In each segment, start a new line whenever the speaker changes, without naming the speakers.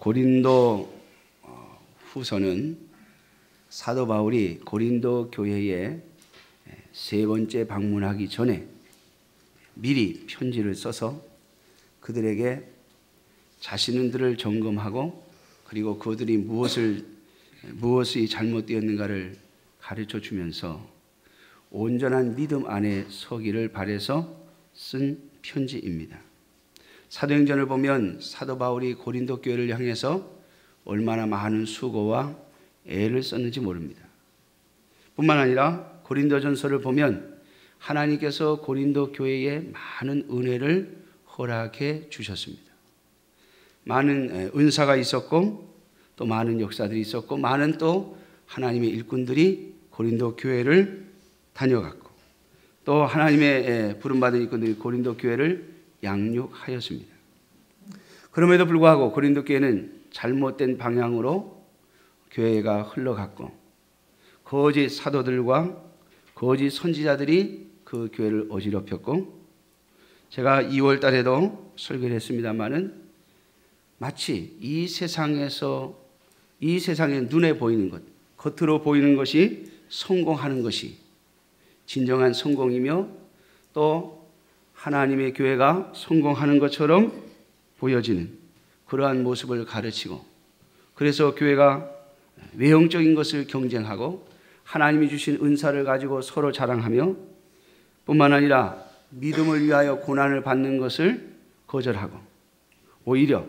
고린도 후서는 사도 바울이 고린도 교회에 세 번째 방문하기 전에 미리 편지를 써서 그들에게 자신들을 점검하고 그리고 그들이 무엇이 잘못되었는가를 가르쳐 주면서 온전한 믿음 안에 서기를 바라서 쓴 편지입니다. 사도행전을 보면 사도 바울이 고린도 교회를 향해서 얼마나 많은 수고와 애를 썼는지 모릅니다. 뿐만 아니라 고린도전서를 보면 하나님께서 고린도 교회에 많은 은혜를 허락해 주셨습니다. 많은 은사가 있었고 또 많은 역사들이 있었고 많은 또 하나님의 일꾼들이 고린도 교회를 다녀갔고 또 하나님의 부름받은 일꾼들이 고린도 교회를 양육하였습니다. 그럼에도 불구하고 고린도 교회는 잘못된 방향으로 교회가 흘러갔고 거짓 사도들과 거짓 선지자들이 그 교회를 어지럽혔고 제가 2월 달에도 설교를 했습니다마는 마치 이 세상의 눈에 보이는 것, 겉으로 보이는 것이 성공하는 것이 진정한 성공이며 또 하나님의 교회가 성공하는 것처럼 보여지는 그러한 모습을 가르치고 그래서 교회가 외형적인 것을 경쟁하고 하나님이 주신 은사를 가지고 서로 자랑하며 뿐만 아니라 믿음을 위하여 고난을 받는 것을 거절하고 오히려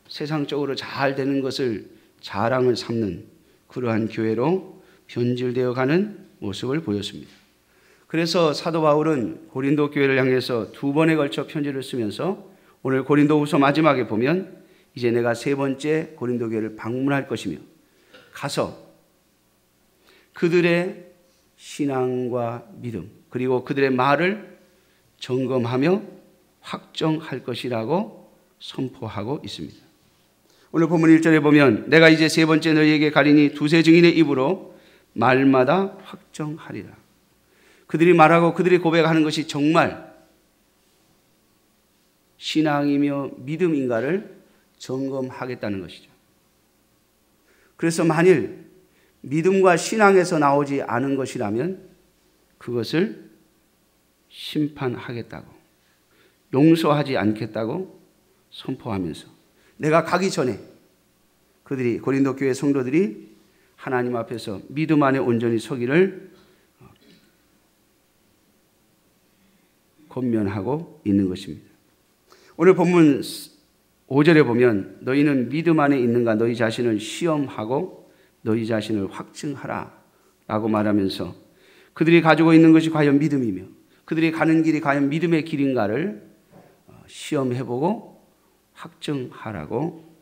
세상적으로 잘 되는 것을 자랑을 삼는 그러한 교회로 변질되어 가는 모습을 보였습니다. 그래서 사도 바울은 고린도 교회를 향해서 2번에 걸쳐 편지를 쓰면서 오늘 고린도후서 마지막에 보면 이제 내가 세 번째 고린도 교회를 방문할 것이며 가서 그들의 신앙과 믿음 그리고 그들의 말을 점검하며 확정할 것이라고 선포하고 있습니다. 오늘 본문 1절에 보면 내가 이제 세 번째 너희에게 가리니 두세 증인의 입으로 말마다 확정하리라. 그들이 말하고 그들이 고백하는 것이 정말 신앙이며 믿음인가를 점검하겠다는 것이죠. 그래서 만일 믿음과 신앙에서 나오지 않은 것이라면 그것을 심판하겠다고 용서하지 않겠다고 선포하면서 내가 가기 전에 그들이 고린도 교회 성도들이 하나님 앞에서 믿음 안에 온전히 서기를 권면하고 있는 것입니다. 오늘 본문 5절에 보면 너희는 믿음 안에 있는가 너희 자신을 시험하고 너희 자신을 확증하라 라고 말하면서 그들이 가지고 있는 것이 과연 믿음이며 그들이 가는 길이 과연 믿음의 길인가를 시험해보고 확증하라고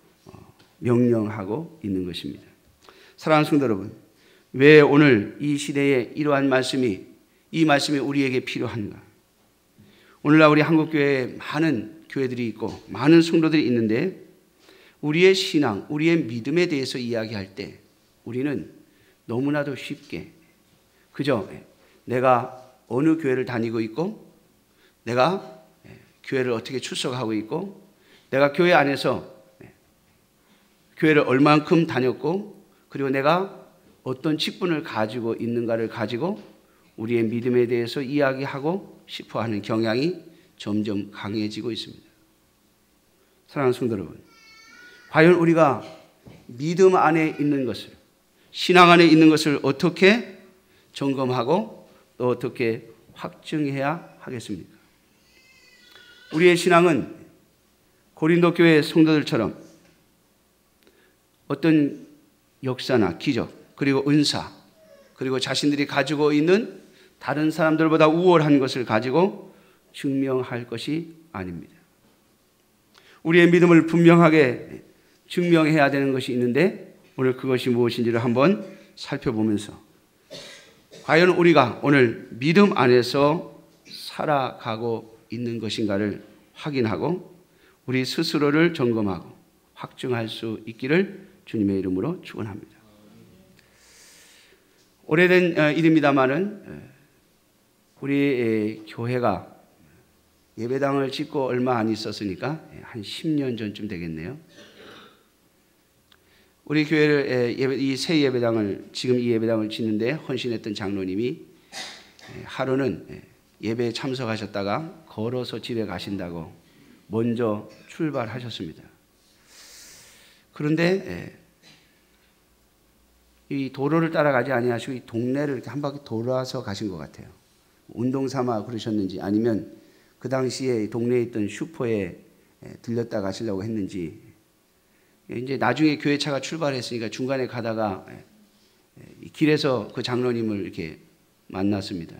명령하고 있는 것입니다. 사랑하는 성도 여러분, 왜 오늘 이 시대에 이러한 이 말씀이 우리에게 필요한가? 오늘날 우리 한국교회에 많은 교회들이 있고 많은 성도들이 있는데 우리의 신앙, 우리의 믿음에 대해서 이야기할 때 우리는 너무나도 쉽게 그저 내가 어느 교회를 다니고 있고 내가 교회를 어떻게 출석하고 있고 내가 교회 안에서 교회를 얼만큼 다녔고 그리고 내가 어떤 직분을 가지고 있는가를 가지고 우리의 믿음에 대해서 이야기하고 싶어하는 경향이 점점 강해지고 있습니다. 사랑하는 성도 여러분, 과연 우리가 믿음 안에 있는 것을 신앙 안에 있는 것을 어떻게 점검하고 또 어떻게 확증해야 하겠습니까? 우리의 신앙은 고린도 교회 성도들처럼 어떤 역사나 기적 그리고 은사 그리고 자신들이 가지고 있는 다른 사람들보다 우월한 것을 가지고 증명할 것이 아닙니다. 우리의 믿음을 분명하게 증명해야 되는 것이 있는데 오늘 그것이 무엇인지를 한번 살펴보면서 과연 우리가 오늘 믿음 안에서 살아가고 있는 것인가를 확인하고 우리 스스로를 점검하고 확증할 수 있기를 주님의 이름으로 축원합니다. 오래된 일입니다마는 우리 교회가 예배당을 짓고 얼마 안 있었으니까 한 10년 전쯤 되겠네요. 우리 교회를 이 새 예배당을 지금 이 예배당을 짓는데 헌신했던 장로님이 하루는 예배에 참석하셨다가 걸어서 집에 가신다고 먼저 출발하셨습니다. 그런데 이 도로를 따라가지 아니하시고 이 동네를 이렇게 한 바퀴 돌아서 가신 것 같아요. 운동 삼아 그러셨는지 아니면 그 당시에 동네에 있던 슈퍼에 들렸다 가시려고 했는지 이제 나중에 교회차가 출발했으니까 중간에 가다가 길에서 그 장로님을 이렇게 만났습니다.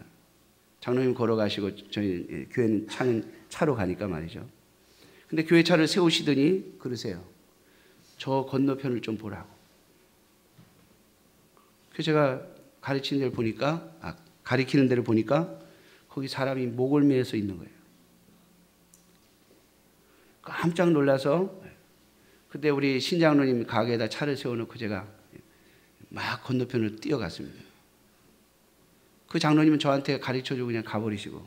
장로님 걸어가시고 저희 교회는 차로 가니까 말이죠. 근데 교회차를 세우시더니 그러세요. 저 건너편을 좀 보라고. 그래서 제가 가리키는 데를 보니까 거기 사람이 목을 메어서 있는 거예요. 깜짝 놀라서 그때 우리 신장로님 가게에다 차를 세워놓고 제가 막 건너편으로 뛰어갔습니다. 그 장로님은 저한테 가르쳐주고 그냥 가버리시고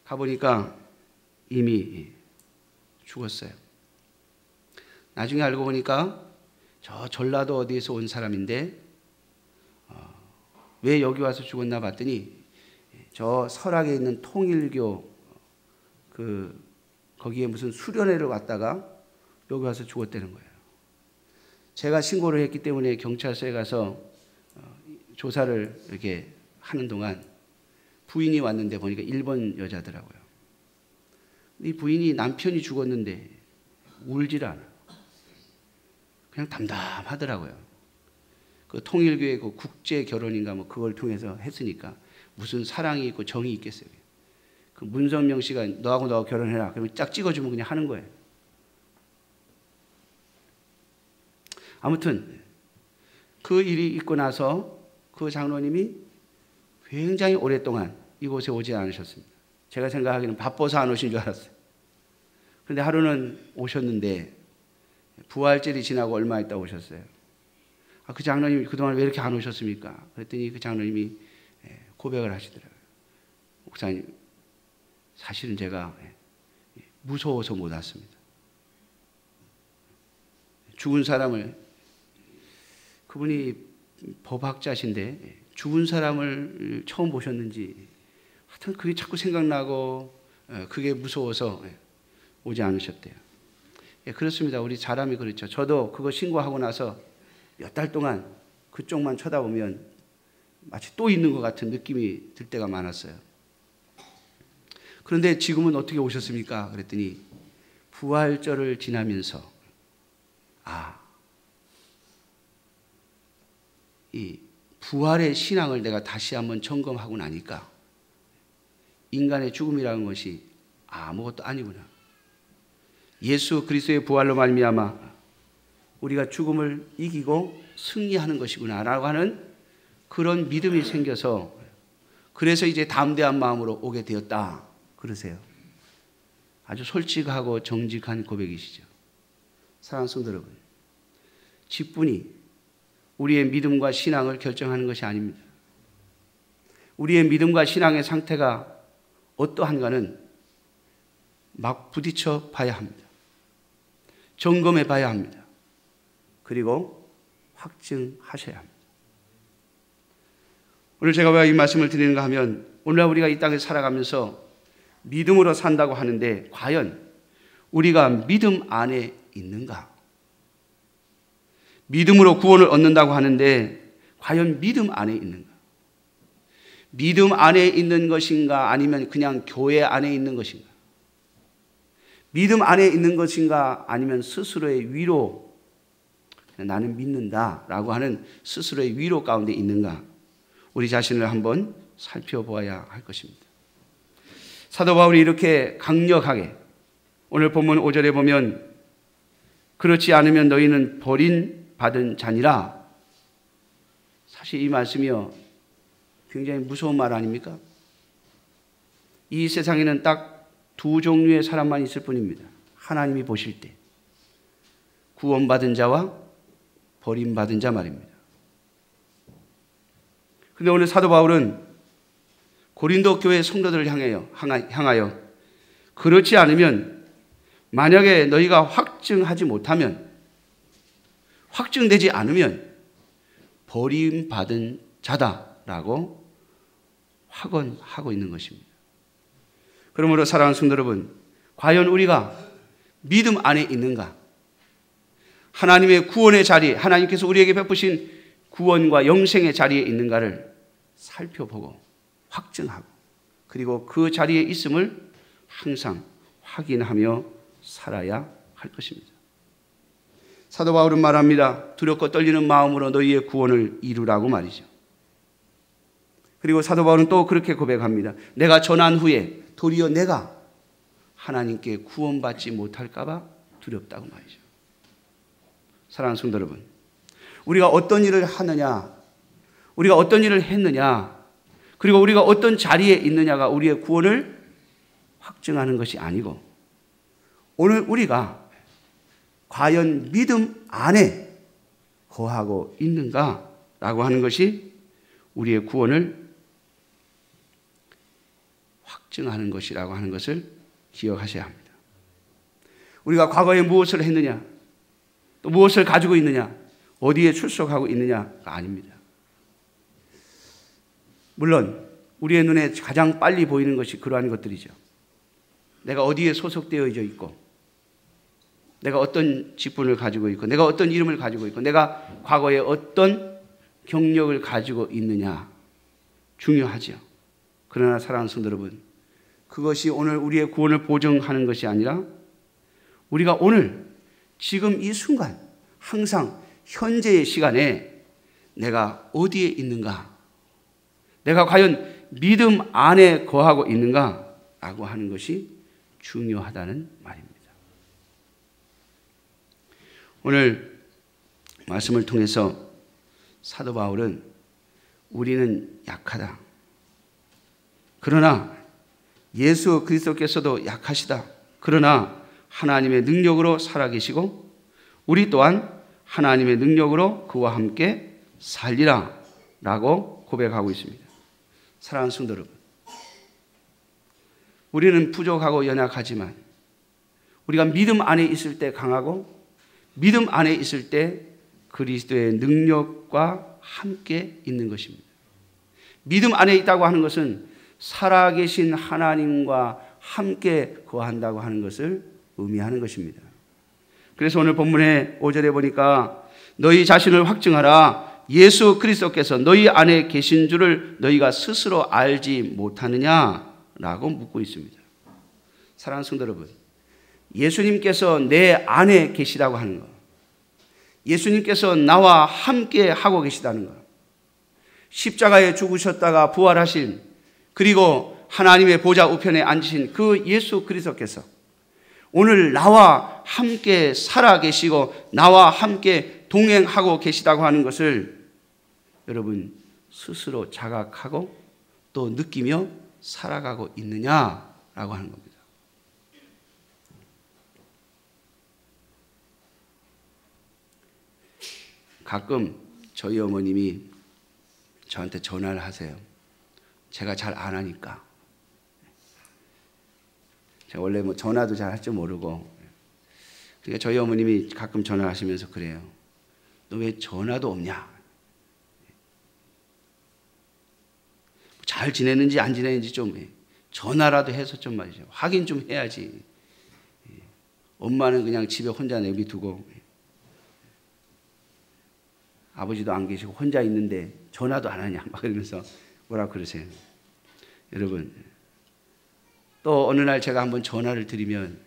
가보니까 이미 죽었어요. 나중에 알고 보니까 저 전라도 어디에서 온 사람인데 왜 여기 와서 죽었나 봤더니 저 설악에 있는 통일교 거기에 무슨 수련회를 왔다가 여기 와서 죽었다는 거예요. 제가 신고를 했기 때문에 경찰서에 가서 조사를 이렇게 하는 동안 부인이 왔는데 보니까 일본 여자더라고요. 이 부인이 남편이 죽었는데 울질 않아. 그냥 담담하더라고요. 그 통일교회 그 국제 결혼인가 뭐 그걸 통해서 했으니까 무슨 사랑이 있고 정이 있겠어요. 그 문선명 씨가 너하고 결혼해라. 그러면 짝 찍어주면 그냥 하는 거예요. 아무튼 그 일이 있고 나서 그 장로님이 굉장히 오랫동안 이곳에 오지 않으셨습니다. 제가 생각하기에는 바빠서 안 오신 줄 알았어요. 그런데 하루는 오셨는데 부활절이 지나고 얼마 있다 오셨어요. 그 장로님이 그동안 왜 이렇게 안 오셨습니까? 그랬더니 그 장로님이 고백을 하시더라고요. 목사님, 사실은 제가 무서워서 못 왔습니다. 죽은 사람을, 그분이 법학자신데 죽은 사람을 처음 보셨는지 하여튼 그게 자꾸 생각나고 그게 무서워서 오지 않으셨대요. 그렇습니다. 우리 사람이 그렇죠. 저도 그거 신고하고 나서 몇 달 동안 그쪽만 쳐다보면 마치 또 있는 것 같은 느낌이 들 때가 많았어요. 그런데 지금은 어떻게 오셨습니까? 그랬더니 부활절을 지나면서 이 부활의 신앙을 내가 다시 한번 점검하고 나니까 인간의 죽음이라는 것이 아무것도 아니구나. 예수 그리스도의 부활로 말미암아 우리가 죽음을 이기고 승리하는 것이구나라고 하는 그런 믿음이 생겨서 그래서 이제 담대한 마음으로 오게 되었다. 그러세요. 아주 솔직하고 정직한 고백이시죠. 사랑하는 성도 여러분, 직분이 우리의 믿음과 신앙을 결정하는 것이 아닙니다. 우리의 믿음과 신앙의 상태가 어떠한가는 막 부딪혀 봐야 합니다. 점검해 봐야 합니다. 그리고 확증하셔야 합니다. 오늘 제가 왜 이 말씀을 드리는가 하면 오늘날 우리가 이 땅에 살아가면서 믿음으로 산다고 하는데 과연 우리가 믿음 안에 있는가? 믿음으로 구원을 얻는다고 하는데 과연 믿음 안에 있는가? 믿음 안에 있는 것인가 아니면 그냥 교회 안에 있는 것인가? 믿음 안에 있는 것인가 아니면 스스로의 위로, 나는 믿는다라고 하는 스스로의 위로 가운데 있는가? 우리 자신을 한번 살펴보아야 할 것입니다. 사도 바울이 이렇게 강력하게 오늘 본문 5절에 보면 그렇지 않으면 너희는 버림받은 자니라. 사실 이 말씀이요 굉장히 무서운 말 아닙니까? 이 세상에는 딱 두 종류의 사람만 있을 뿐입니다. 하나님이 보실 때 구원받은 자와 버림받은 자 말입니다. 그런데 오늘 사도 바울은 고린도 교회 성도들을 향하여 그렇지 않으면 만약에 너희가 확증하지 못하면 확증되지 않으면 버림받은 자다라고 확언하고 있는 것입니다. 그러므로 사랑하는 성도 여러분, 과연 우리가 믿음 안에 있는가? 하나님의 구원의 자리, 하나님께서 우리에게 베푸신 구원과 영생의 자리에 있는가를 살펴보고 확증하고 그리고 그 자리에 있음을 항상 확인하며 살아야 할 것입니다. 사도 바울은 말합니다. 두렵고 떨리는 마음으로 너희의 구원을 이루라고 말이죠. 그리고 사도 바울은 또 그렇게 고백합니다. 내가 전한 후에 도리어 내가 하나님께 구원받지 못할까 봐 두렵다고 말이죠. 사랑하는 성도 여러분, 우리가 어떤 일을 하느냐, 우리가 어떤 일을 했느냐, 그리고 우리가 어떤 자리에 있느냐가 우리의 구원을 확증하는 것이 아니고 오늘 우리가 과연 믿음 안에 거하고 있는가라고 하는 것이 우리의 구원을 확증하는 것이라고 하는 것을 기억하셔야 합니다. 우리가 과거에 무엇을 했느냐, 또 무엇을 가지고 있느냐, 어디에 출석하고 있느냐가 아닙니다. 물론 우리의 눈에 가장 빨리 보이는 것이 그러한 것들이죠. 내가 어디에 소속되어 있고, 내가 어떤 직분을 가지고 있고, 내가 어떤 이름을 가지고 있고, 내가 과거에 어떤 경력을 가지고 있느냐 중요하죠. 그러나 사랑하는 성도 여러분, 그것이 오늘 우리의 구원을 보증하는 것이 아니라 우리가 오늘 지금 이 순간 항상 현재의 시간에 내가 어디에 있는가, 내가 과연 믿음 안에 거하고 있는가라고 하는 것이 중요하다는 말입니다. 오늘 말씀을 통해서 사도 바울은 우리는 약하다. 그러나 예수 그리스도께서도 약하시다. 그러나 하나님의 능력으로 살아계시고 우리 또한 하나님의 능력으로 그와 함께 살리라 라고 고백하고 있습니다. 사랑하는 성도 여러분, 우리는 부족하고 연약하지만 우리가 믿음 안에 있을 때 강하고 믿음 안에 있을 때 그리스도의 능력과 함께 있는 것입니다. 믿음 안에 있다고 하는 것은 살아계신 하나님과 함께 거한다고 하는 것을 의미하는 것입니다. 그래서 오늘 본문의 5절에 보니까 너희 자신을 확증하라. 예수 그리스도께서 너희 안에 계신 줄을 너희가 스스로 알지 못하느냐라고 묻고 있습니다. 사랑하는 성도 여러분, 예수님께서 내 안에 계시다고 하는 것, 예수님께서 나와 함께 하고 계시다는 것, 십자가에 죽으셨다가 부활하신, 그리고 하나님의 보좌 우편에 앉으신 그 예수 그리스도께서 오늘 나와 함께 살아계시고 나와 함께 동행하고 계시다고 하는 것을 여러분 스스로 자각하고 또 느끼며 살아가고 있느냐라고 하는 겁니다. 가끔 저희 어머님이 저한테 전화를 하세요. 제가 잘 안 하니까. 제가 원래 뭐 전화도 잘 할 줄 모르고. 그러니까 저희 어머님이 가끔 전화하시면서 그래요. 너 왜 전화도 없냐? 잘 지내는지 안 지내는지 좀 전화라도 해서 좀 말이죠. 확인 좀 해야지. 엄마는 그냥 집에 혼자 내비두고 아버지도 안 계시고 혼자 있는데 전화도 안 하냐 막 그러면서 뭐라 그러세요. 여러분, 또 어느 날 제가 한번 전화를 드리면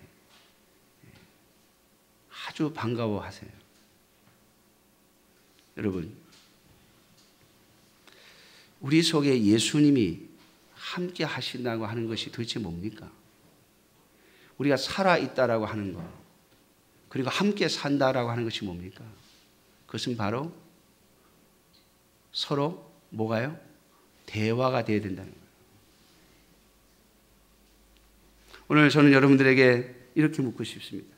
아주 반가워하세요. 여러분, 우리 속에 예수님이 함께 하신다고 하는 것이 도대체 뭡니까? 우리가 살아있다라고 하는 것, 그리고 함께 산다라고 하는 것이 뭡니까? 그것은 바로 서로 뭐가요? 대화가 되어야 된다는 거예요. 오늘 저는 여러분들에게 이렇게 묻고 싶습니다.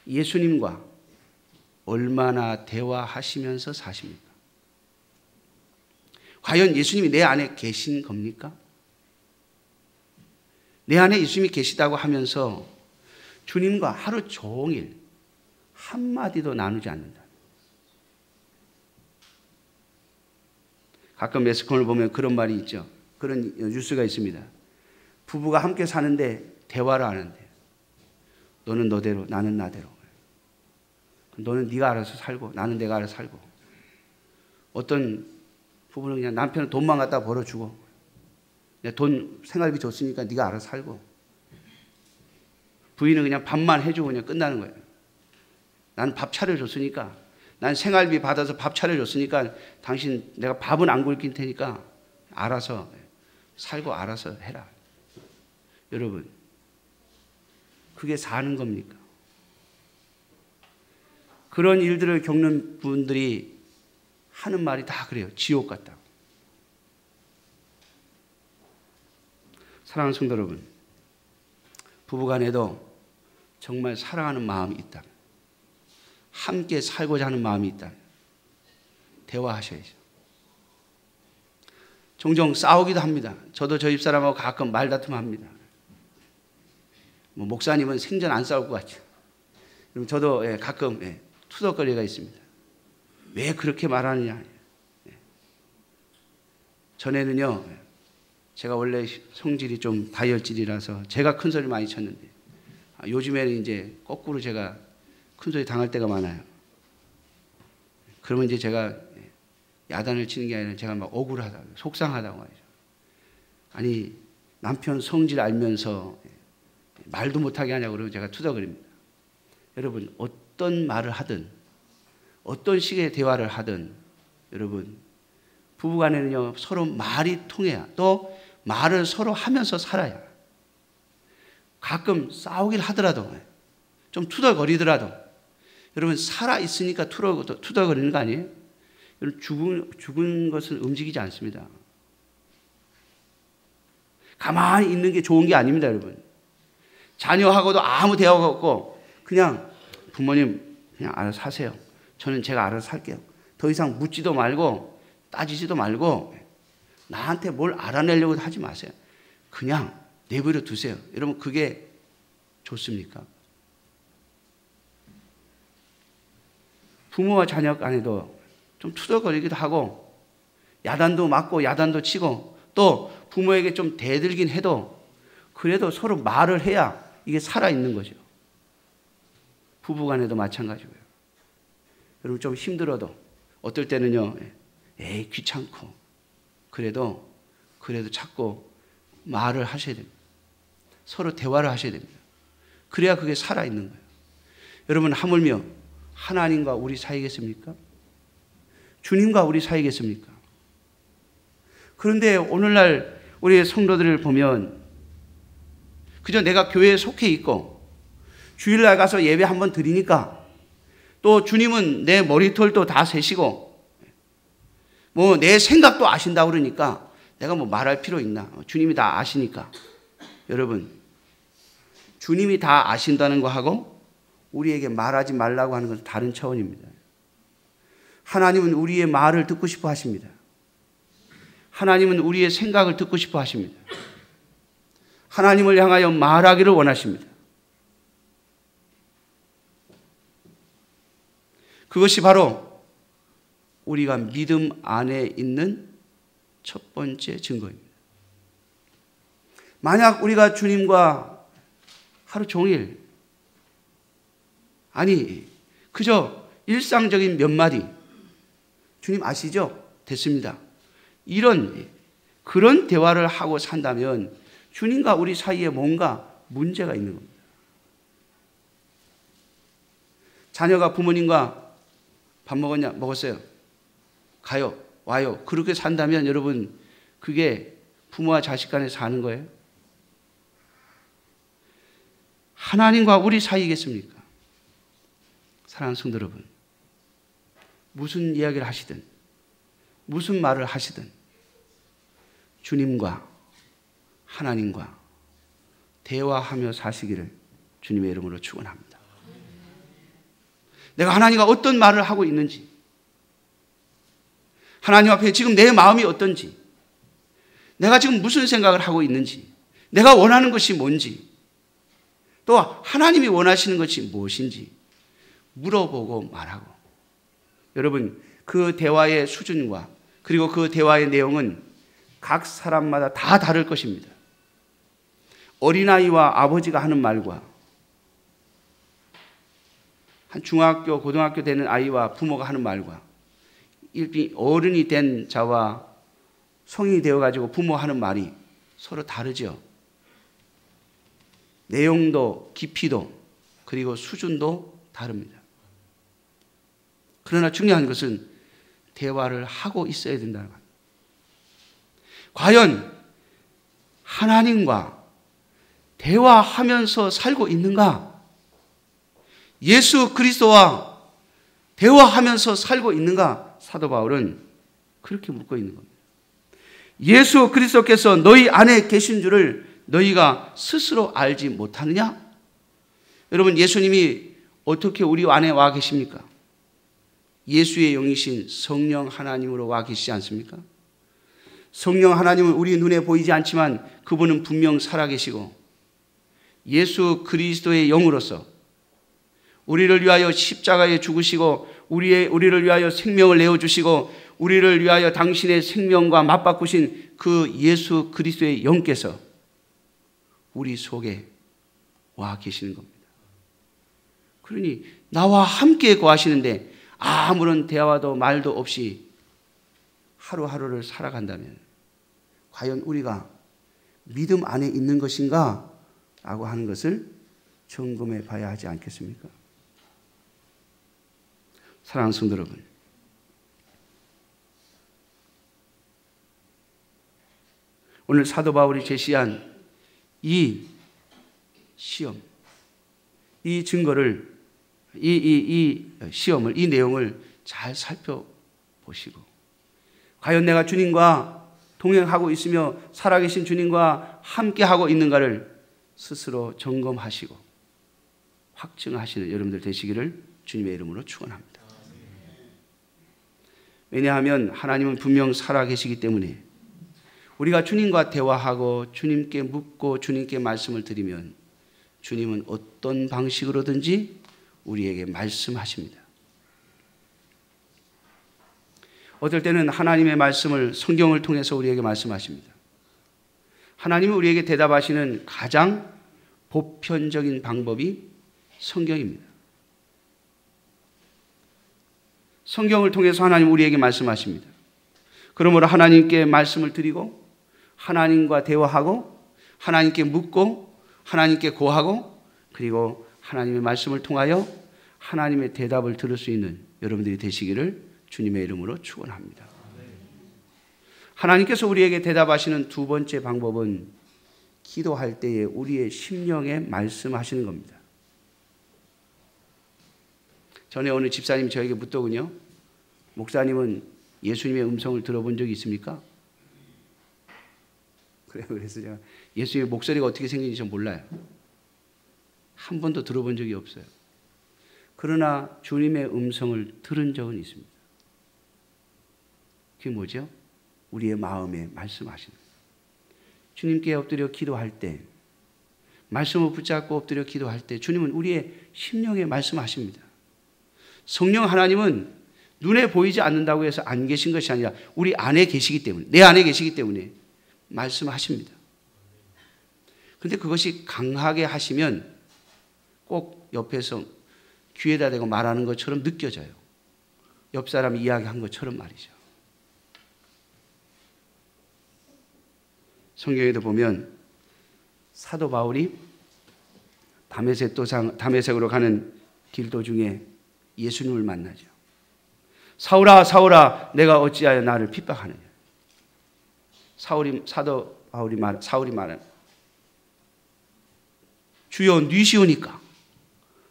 예수님과 얼마나 대화하시면서 사십니까? 과연 예수님이 내 안에 계신 겁니까? 내 안에 예수님이 계시다고 하면서 주님과 하루 종일 한마디도 나누지 않는다. 가끔 매스컴을 보면 그런 말이 있죠. 그런 뉴스가 있습니다. 부부가 함께 사는데 대화를 하는데 너는 너대로 나는 나대로. 너는 네가 알아서 살고 나는 내가 알아서 살고. 어떤 부부는 그냥 남편은 돈만 갖다 벌어주고 돈 생활비 줬으니까 네가 알아서 살고. 부인은 그냥 밥만 해주고 그냥 끝나는 거예요. 난 밥 차려줬으니까 난 생활비 받아서 밥 차려줬으니까 당신 내가 밥은 안 굶길 테니까 알아서 살고 알아서 해라. 여러분 그게 사는 겁니까? 그런 일들을 겪는 분들이 하는 말이 다 그래요. 지옥 같다고. 사랑하는 성도 여러분, 부부간에도 정말 사랑하는 마음이 있다. 함께 살고자 하는 마음이 있다. 대화하셔야죠. 종종 싸우기도 합니다. 저도 저희 집사람하고 가끔 말다툼합니다. 목사님은 생전 안 싸울 것 같죠. 저도 가끔 투덜거리가 있습니다. 왜 그렇게 말하느냐. 전에는요, 제가 원래 성질이 좀 다혈질이라서 제가 큰 소리 많이 쳤는데 요즘에는 이제 거꾸로 제가 큰 소리 당할 때가 많아요. 그러면 이제 제가 야단을 치는 게 아니라 제가 막 억울하다고, 속상하다고 말이죠. 아니, 남편 성질 알면서 말도 못하게 하냐고 그러면 제가 투덜거립니다. 여러분, 어떤 말을 하든, 어떤 식의 대화를 하든, 여러분, 부부간에는요, 서로 말이 통해야, 또 말을 서로 하면서 살아야. 가끔 싸우긴 하더라도, 좀 투덜거리더라도, 여러분, 살아있으니까 투덜거리는 거 아니에요? 여러분, 죽은 것은 움직이지 않습니다. 가만히 있는 게 좋은 게 아닙니다, 여러분. 자녀하고도 아무 대화가 없고, 그냥 부모님, 그냥 알아서 하세요. 저는 제가 알아서 살게요. 더 이상 묻지도 말고, 따지지도 말고, 나한테 뭘 알아내려고 하지 마세요. 그냥 내버려 두세요. 여러분, 그게 좋습니까? 부모와 자녀 간에도 좀 투덜거리기도 하고 야단도 맞고 야단도 치고 또 부모에게 좀 대들긴 해도 그래도 서로 말을 해야 이게 살아있는 거죠. 부부간에도 마찬가지고요. 여러분 좀 힘들어도 어떨 때는요. 에이 귀찮고 그래도 자꾸 말을 하셔야 됩니다. 서로 대화를 하셔야 됩니다. 그래야 그게 살아있는 거예요. 여러분 하물며 하나님과 우리 사이겠습니까? 주님과 우리 사이겠습니까? 그런데 오늘날 우리 성도들을 보면 그저 내가 교회에 속해 있고 주일날 가서 예배 한번 드리니까 또 주님은 내 머리털도 다 세시고 뭐 내 생각도 아신다고 그러니까 내가 뭐 말할 필요 있나? 주님이 다 아시니까. 여러분 주님이 다 아신다는 거하고 우리에게 말하지 말라고 하는 것은 다른 차원입니다. 하나님은 우리의 말을 듣고 싶어 하십니다. 하나님은 우리의 생각을 듣고 싶어 하십니다. 하나님을 향하여 말하기를 원하십니다. 그것이 바로 우리가 믿음 안에 있는 첫 번째 증거입니다. 만약 우리가 주님과 하루 종일 아니 그저 일상적인 몇 마디 주님 아시죠? 됐습니다. 그런 대화를 하고 산다면 주님과 우리 사이에 뭔가 문제가 있는 겁니다. 자녀가 부모님과 밥 먹었냐? 먹었어요. 가요. 와요. 그렇게 산다면 여러분 그게 부모와 자식 간에 사는 거예요? 하나님과 우리 사이겠습니까? 사랑하는 성도 여러분, 무슨 이야기를 하시든 무슨 말을 하시든 주님과 하나님과 대화하며 사시기를 주님의 이름으로 축원합니다. 내가 하나님과 어떤 말을 하고 있는지, 하나님 앞에 지금 내 마음이 어떤지, 내가 지금 무슨 생각을 하고 있는지, 내가 원하는 것이 뭔지, 또 하나님이 원하시는 것이 무엇인지 물어보고 말하고, 여러분 그 대화의 수준과 그리고 그 대화의 내용은 각 사람마다 다 다를 것입니다. 어린아이와 아버지가 하는 말과 한 중학교, 고등학교 되는 아이와 부모가 하는 말과 어른이 된 자와 성인이 되어가지고 부모 하는 말이 서로 다르죠. 내용도 깊이도 그리고 수준도 다릅니다. 그러나 중요한 것은 대화를 하고 있어야 된다는 겁니다. 과연 하나님과 대화하면서 살고 있는가? 예수 그리스도와 대화하면서 살고 있는가? 사도 바울은 그렇게 묻고 있는 겁니다. 예수 그리스도께서 너희 안에 계신 줄을 너희가 스스로 알지 못하느냐? 여러분, 예수님이 어떻게 우리 안에 와 계십니까? 예수의 영이신 성령 하나님으로 와 계시지 않습니까? 성령 하나님은 우리 눈에 보이지 않지만 그분은 분명 살아계시고 예수 그리스도의 영으로서 우리를 위하여 십자가에 죽으시고 우리를 위하여 생명을 내어주시고 우리를 위하여 당신의 생명과 맞바꾸신 그 예수 그리스도의 영께서 우리 속에 와 계시는 겁니다. 그러니 나와 함께 거하시는데 아무런 대화도 말도 없이 하루하루를 살아간다면 과연 우리가 믿음 안에 있는 것인가? 라고 하는 것을 점검해 봐야 하지 않겠습니까? 사랑하는 성도 여러분, 오늘 사도 바울이 제시한 이 시험, 이 증거를, 이 시험을, 이 내용을 잘 살펴보시고 과연 내가 주님과 동행하고 있으며 살아계신 주님과 함께하고 있는가를 스스로 점검하시고 확증하시는 여러분들 되시기를 주님의 이름으로 축원합니다. 왜냐하면 하나님은 분명 살아계시기 때문에 우리가 주님과 대화하고 주님께 묻고 주님께 말씀을 드리면 주님은 어떤 방식으로든지 우리에게 말씀하십니다. 어떨 때는 하나님의 말씀을 성경을 통해서 우리에게 말씀하십니다. 하나님이 우리에게 대답하시는 가장 보편적인 방법이 성경입니다. 성경을 통해서 하나님 우리에게 말씀하십니다. 그러므로 하나님께 말씀을 드리고 하나님과 대화하고 하나님께 묻고 하나님께 고하고 그리고 하나님의 말씀을 통하여 하나님의 대답을 들을 수 있는 여러분들이 되시기를 주님의 이름으로 축원합니다. 하나님께서 우리에게 대답하시는 두 번째 방법은 기도할 때에 우리의 심령에 말씀하시는 겁니다. 전에 어느 집사님이 저에게 묻더군요. 목사님은 예수님의 음성을 들어본 적이 있습니까? 그래서 제가 예수님의 목소리가 어떻게 생긴지 전 몰라요. 한 번도 들어본 적이 없어요. 그러나 주님의 음성을 들은 적은 있습니다. 그게 뭐죠? 우리의 마음에 말씀하시는 거예요. 주님께 엎드려 기도할 때, 말씀을 붙잡고 엎드려 기도할 때 주님은 우리의 심령에 말씀하십니다. 성령 하나님은 눈에 보이지 않는다고 해서 안 계신 것이 아니라 우리 안에 계시기 때문에, 내 안에 계시기 때문에 말씀하십니다. 그런데 그것이 강하게 하시면 꼭 옆에서 귀에다 대고 말하는 것처럼 느껴져요. 옆 사람이 이야기한 것처럼 말이죠. 성경에도 보면 사도 바울이 다메섹으로 가는 길 도중에 예수님을 만나죠. 사울아, 사울아, 내가 어찌하여 나를 핍박하느냐. 사도 바울이 사울이 말하는 주여 뉘시오니까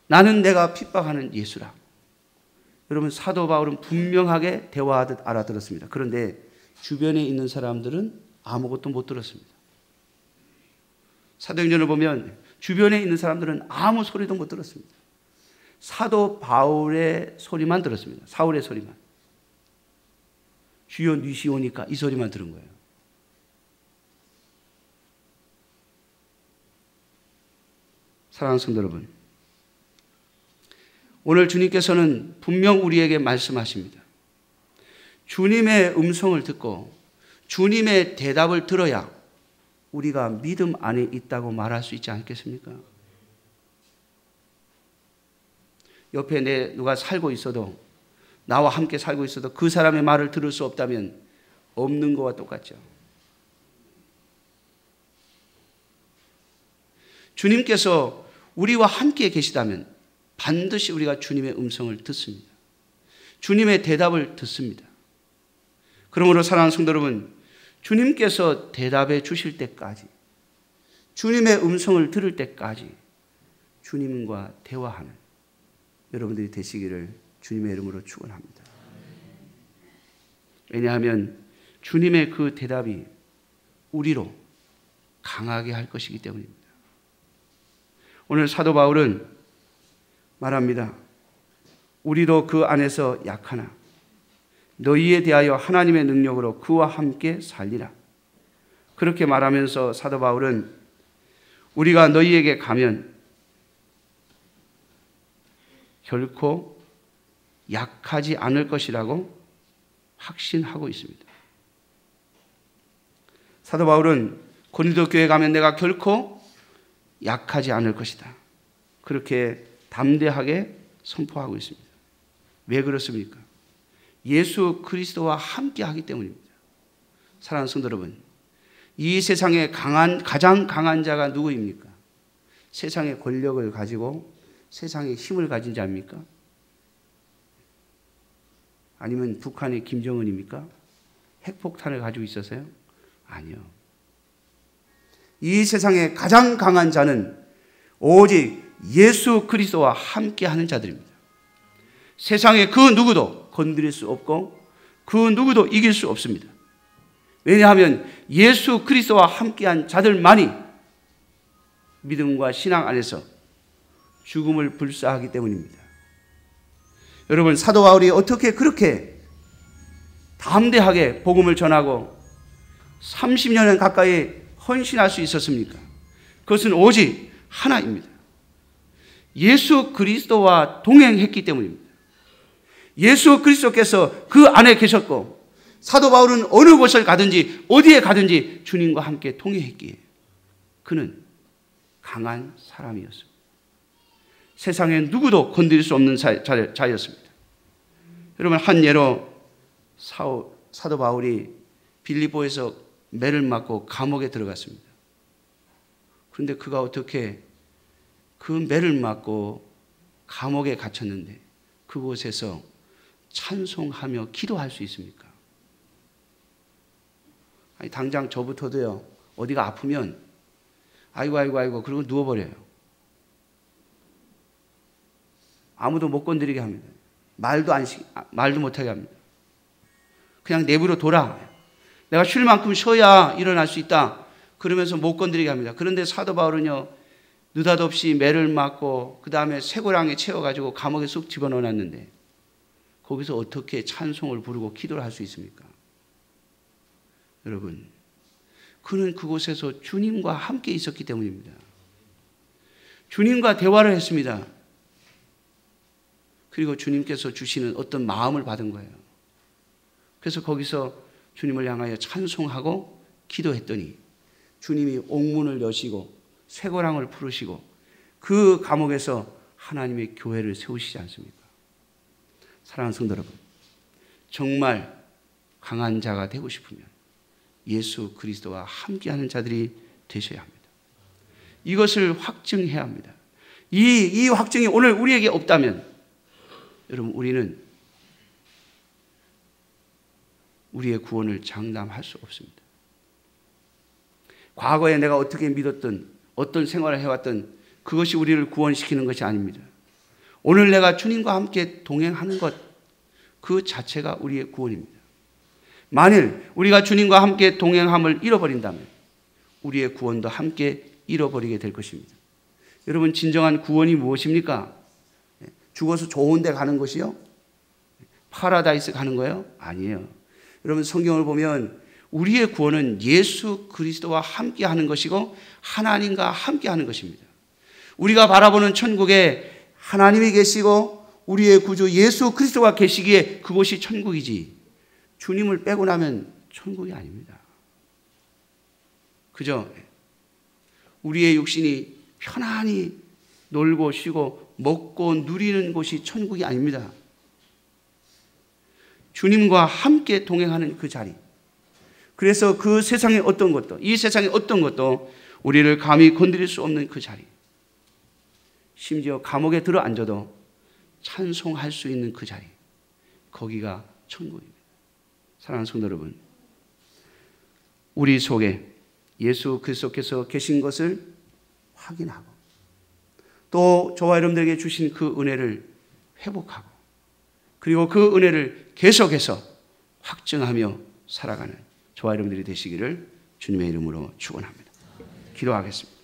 나는 내가 핍박하는 예수라. 여러분, 사도 바울은 분명하게 대화하듯 알아들었습니다. 그런데 주변에 있는 사람들은 아무것도 못 들었습니다. 사도행전을 보면 주변에 있는 사람들은 아무 소리도 못 들었습니다. 사도 바울의 소리만 들었습니다. 사울의 소리만. 주여 뉘시오니까 이 소리만 들은 거예요. 사랑하는 성도 여러분, 오늘 주님께서는 분명 우리에게 말씀하십니다. 주님의 음성을 듣고 주님의 대답을 들어야 우리가 믿음 안에 있다고 말할 수 있지 않겠습니까? 옆에 누가 살고 있어도, 나와 함께 살고 있어도 그 사람의 말을 들을 수 없다면 없는 것과 똑같죠. 주님께서 우리와 함께 계시다면 반드시 우리가 주님의 음성을 듣습니다. 주님의 대답을 듣습니다. 그러므로 사랑하는 성도 여러분, 주님께서 대답해 주실 때까지, 주님의 음성을 들을 때까지 주님과 대화하는 여러분들이 되시기를 주님의 이름으로 축원합니다. 왜냐하면 주님의 그 대답이 우리로 강하게 할 것이기 때문입니다. 오늘 사도 바울은 말합니다. 우리도 그 안에서 약하나 너희에 대하여 하나님의 능력으로 그와 함께 살리라. 그렇게 말하면서 사도 바울은 우리가 너희에게 가면 결코 약하지 않을 것이라고 확신하고 있습니다. 사도 바울은 고린도 교회에 가면 내가 결코 약하지 않을 것이다. 그렇게 담대하게 선포하고 있습니다. 왜 그렇습니까? 예수 그리스도와 함께 하기 때문입니다. 사랑하는 성도 여러분, 이 세상에 가장 강한 자가 누구입니까? 세상의 권력을 가지고 세상의 힘을 가진 자입니까? 아니면 북한의 김정은입니까? 핵폭탄을 가지고 있어서요? 아니요. 이 세상에 가장 강한 자는 오직 예수 그리스도와 함께 하는 자들입니다. 세상에 그 누구도 건드릴 수 없고 그 누구도 이길 수 없습니다. 왜냐하면 예수 그리스도와 함께한 자들만이 믿음과 신앙 안에서 죽음을 불사하기 때문입니다. 여러분, 사도 바울이 어떻게 그렇게 담대하게 복음을 전하고 30년 가까이 헌신할 수 있었습니까? 그것은 오직 하나입니다. 예수 그리스도와 동행했기 때문입니다. 예수 그리스도께서 그 안에 계셨고 사도 바울은 어느 곳을 가든지 어디에 가든지 주님과 함께 동행했기에 그는 강한 사람이었습니다. 세상에 누구도 건드릴 수 없는 자였습니다. 여러분, 한 예로 사도 바울이 빌립보에서 매를 맞고 감옥에 들어갔습니다. 그런데 그가 어떻게 그 매를 맞고 감옥에 갇혔는데 그곳에서 찬송하며 기도할 수 있습니까? 아니, 당장 저부터도요, 어디가 아프면 아이고 그러고 누워버려요. 아무도 못 건드리게 합니다. 말도 못하게 합니다. 그냥 내부로 돌아. 내가 쉴 만큼 쉬어야 일어날 수 있다. 그러면서 못 건드리게 합니다. 그런데 사도 바울은요, 느닷없이 매를 맞고 그 다음에 쇠고랑에 채워가지고 감옥에 쑥 집어넣어놨는데 거기서 어떻게 찬송을 부르고 기도를 할 수 있습니까? 여러분, 그는 그곳에서 주님과 함께 있었기 때문입니다. 주님과 대화를 했습니다. 그리고 주님께서 주시는 어떤 마음을 받은 거예요. 그래서 거기서 주님을 향하여 찬송하고 기도했더니 주님이 옥문을 여시고 쇠고랑을 풀으시고 그 감옥에서 하나님의 교회를 세우시지 않습니까? 사랑하는 성도 여러분, 정말 강한 자가 되고 싶으면 예수 그리스도와 함께하는 자들이 되셔야 합니다. 이것을 확증해야 합니다. 이 확증이 오늘 우리에게 없다면 여러분, 우리는 우리의 구원을 장담할 수 없습니다. 과거에 내가 어떻게 믿었든 어떤 생활을 해왔든 그것이 우리를 구원시키는 것이 아닙니다. 오늘 내가 주님과 함께 동행하는 것, 그 자체가 우리의 구원입니다. 만일 우리가 주님과 함께 동행함을 잃어버린다면 우리의 구원도 함께 잃어버리게 될 것입니다. 여러분, 진정한 구원이 무엇입니까? 죽어서 좋은 데 가는 것이요? 파라다이스 가는 거예요? 아니에요. 여러분, 성경을 보면 우리의 구원은 예수 그리스도와 함께 하는 것이고 하나님과 함께 하는 것입니다. 우리가 바라보는 천국에 하나님이 계시고 우리의 구주 예수 그리스도가 계시기에 그곳이 천국이지, 주님을 빼고 나면 천국이 아닙니다. 그저 우리의 육신이 편안히 놀고 쉬고 먹고 누리는 곳이 천국이 아닙니다. 주님과 함께 동행하는 그 자리. 그래서 그 세상의 어떤 것도, 이 세상의 어떤 것도 우리를 감히 건드릴 수 없는 그 자리. 심지어 감옥에 들어 앉아도 찬송할 수 있는 그 자리. 거기가 천국입니다. 사랑하는 성도 여러분, 우리 속에 예수 그리스도께서 계신 것을 확인하고 또 저와 여러분들에게 주신 그 은혜를 회복하고 그리고 그 은혜를 계속해서 확증하며 살아가는 저와 여러분들이 되시기를 주님의 이름으로 축원합니다. 기도하겠습니다.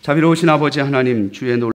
자비로우신 아버지 하나님, 주의